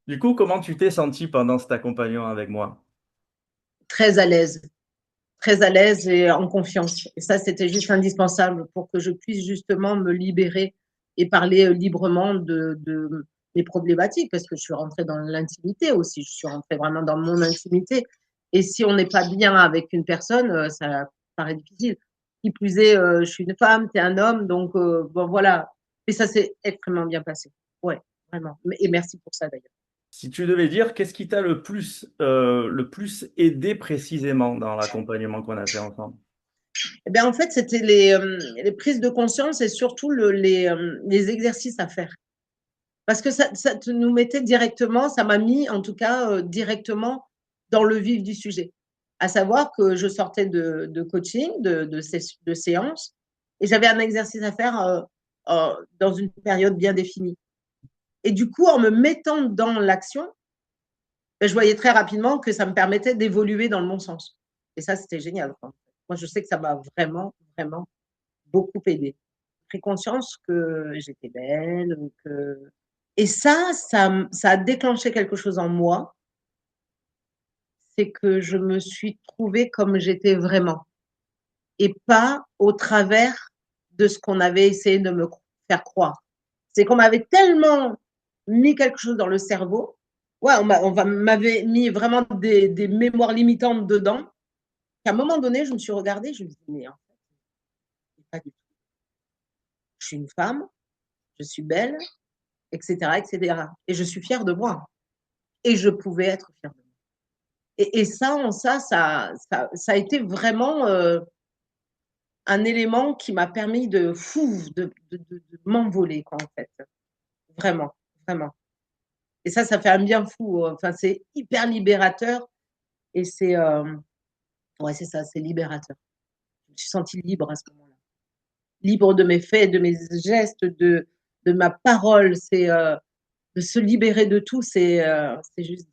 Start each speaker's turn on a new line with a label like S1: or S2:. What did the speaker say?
S1: Du coup, comment tu t'es senti pendant cet accompagnement avec moi?
S2: Très à l'aise, très à l'aise et en confiance. Et ça, c'était juste indispensable pour que je puisse justement me libérer et parler librement de mes problématiques, parce que je suis rentrée dans l'intimité aussi, je suis rentrée vraiment dans mon intimité. Et si on n'est pas bien avec une personne, ça paraît difficile. Qui plus est, je suis une femme, tu es un homme, donc bon voilà. Et ça s'est extrêmement bien passé. Ouais, vraiment. Et merci pour ça d'ailleurs.
S1: Si tu devais dire, qu'est-ce qui t'a le plus aidé précisément dans l'accompagnement qu'on a fait ensemble?
S2: Eh bien, en fait, c'était les prises de conscience et surtout les exercices à faire. Parce que ça te nous mettait directement, ça m'a mis en tout cas directement dans le vif du sujet. À savoir que je sortais de coaching, de séance, et j'avais un exercice à faire dans une période bien définie. Et du coup, en me mettant dans l'action, ben, je voyais très rapidement que ça me permettait d'évoluer dans le bon sens. Et ça, c'était génial. Quoi. Moi, je sais que ça m'a vraiment, vraiment beaucoup aidé. Pris conscience que j'étais belle, que et ça a déclenché quelque chose en moi, c'est que je me suis trouvée comme j'étais vraiment et pas au travers de ce qu'on avait essayé de me faire croire. C'est qu'on m'avait tellement mis quelque chose dans le cerveau, ouais, m'avait mis vraiment des mémoires limitantes dedans, qu'à un moment donné, je me suis regardée, je me dis: «Mais en fait, pas du tout. Je suis une femme, je suis belle, et cetera, et cetera. Et je suis fière de moi. Et je pouvais être fière de moi. Et ça, ça a été vraiment un élément qui m'a permis de m'envoler, quoi, en fait. Vraiment, vraiment. Et ça fait un bien fou. Enfin, c'est hyper libérateur. Et ouais, c'est ça, c'est libérateur. Je me suis sentie libre à ce moment-là. Libre de mes faits, de mes gestes, de ma parole. De se libérer de tout, c'est juste